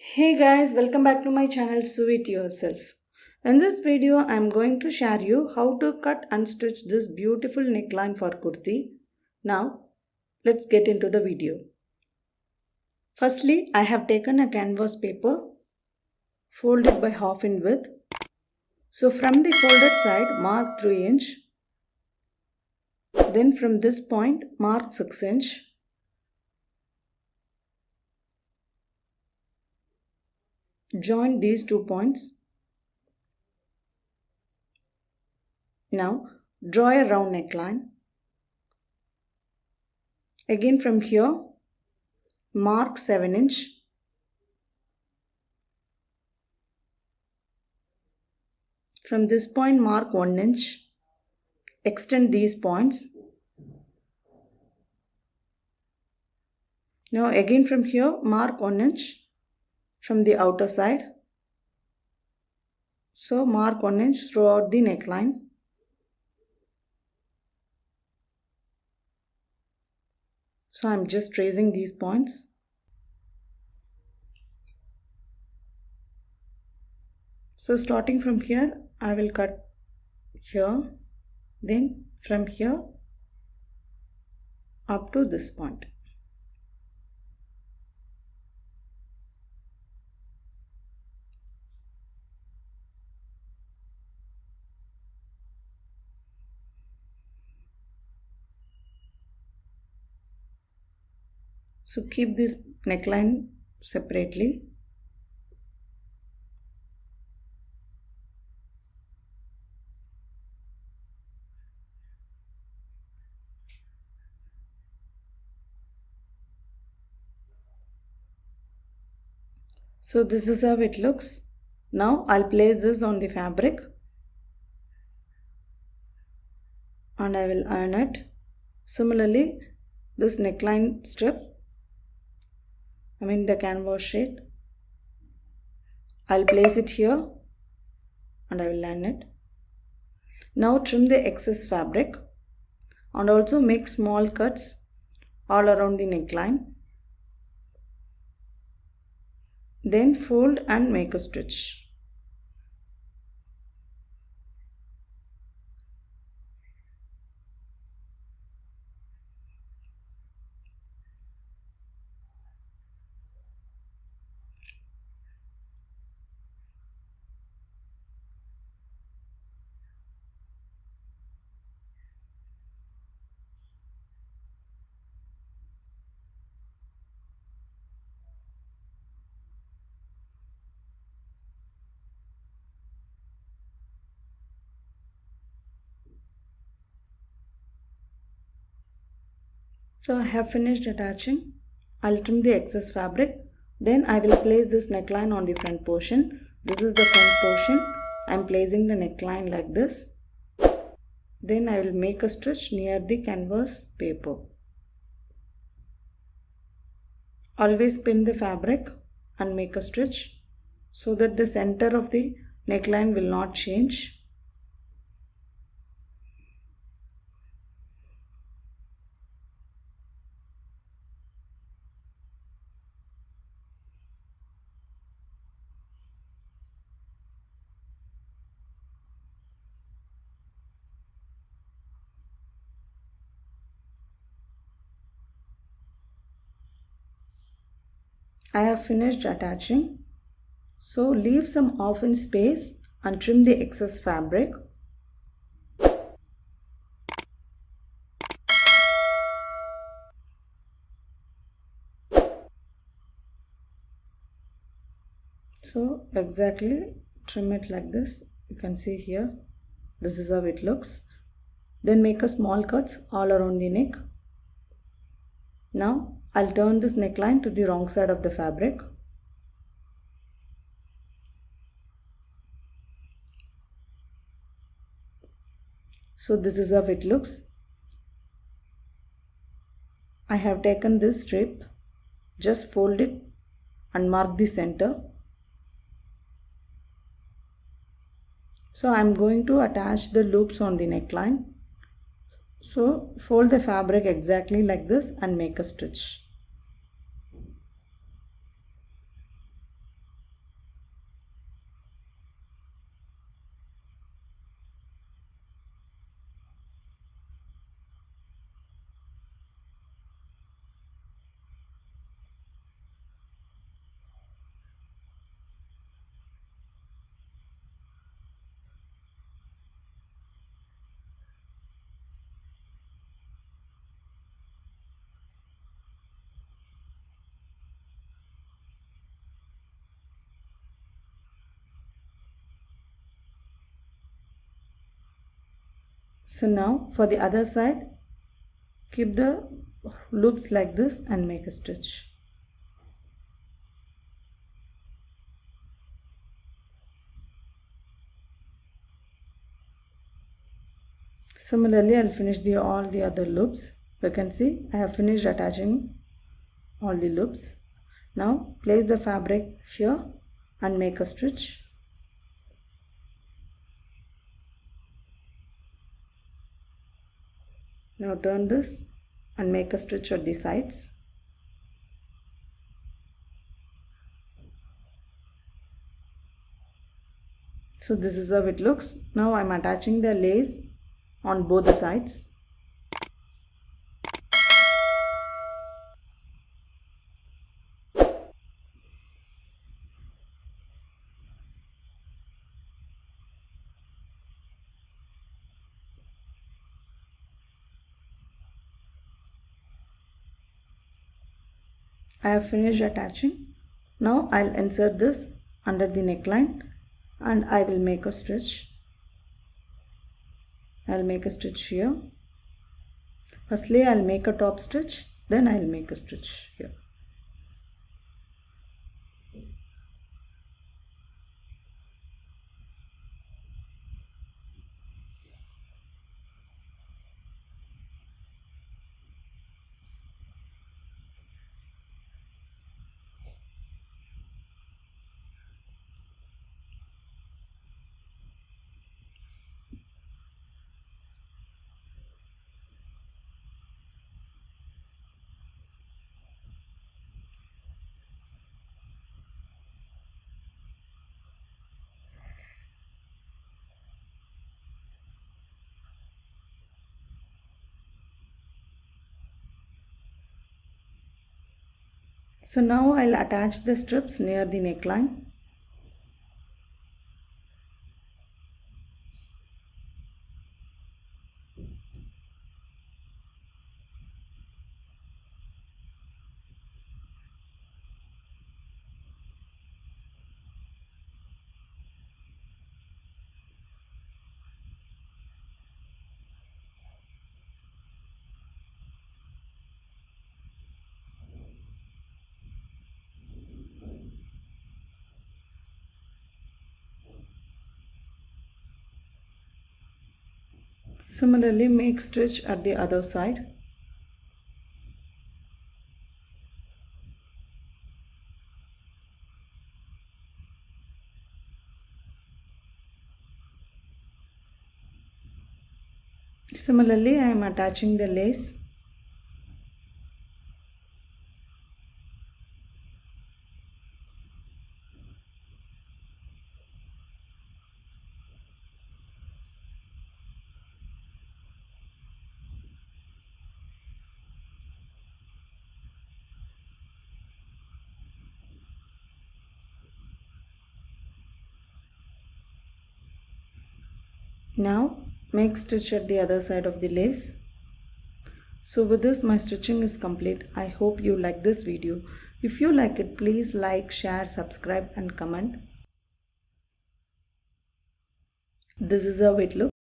Hey guys, welcome back to my channel Sewityourself. In this video, I am going to share you how to cut and stitch this beautiful neckline for kurti. Now, let's get into the video. Firstly, I have taken a canvas paper, folded by half in width. So from the folded side, mark 3 inch. Then from this point, mark 6 inch. Join these 2 points. Now draw a round neckline. Again from here, mark 7 inch. From this point, mark 1 inch. Extend these points. Now again from here, mark 1 inch from the outer side. So mark 1 inch throughout the neckline. So I am just tracing these points. So starting from here, I will cut here, then from here up to this point. So keep this neckline separately. So this is how it looks. Now I'll place this on the fabric and I will iron it. Similarly, this neckline strip, the canvas sheet, I'll place it here and I will iron it. Now trim the excess fabric and also make small cuts all around the neckline. Then fold and make a stitch. So I have finished attaching. I'll trim the excess fabric. Then I will place this neckline on the front portion. This is the front portion. I'm placing the neckline like this. Then I will make a stitch near the canvas paper. Always pin the fabric and make a stitch so that the center of the neckline will not change. I have finished attaching. So leave some off-inch space and trim the excess fabric. So exactly trim it like this. You can see here. This is how it looks. Then make a small cuts all around the neck. Now I'll turn this neckline to the wrong side of the fabric. So this is how it looks. I have taken this strip, just fold it and mark the center. So I am going to attach the loops on the neckline. So fold the fabric exactly like this and make a stitch. So now for the other side, keep the loops like this and make a stitch. Similarly, I'll finish all the other loops. You can see I have finished attaching all the loops. Now place the fabric here and make a stitch. Now turn this and make a stitch at the sides. So this is how it looks. Now I'm attaching the lace on both the sides. I have finished attaching. Now I'll insert this under the neckline and I will make a stitch. I'll make a stitch here. Firstly, I'll make a top stitch, then I'll make a stitch here. So now I'll attach the strips near the neckline. Similarly, make stitch at the other side. Similarly, I am attaching the lace. Now make stitch at the other side of the lace. So with this my stitching is complete. I hope you like this video. If you like it, please like, share, subscribe and comment. This is how it looks.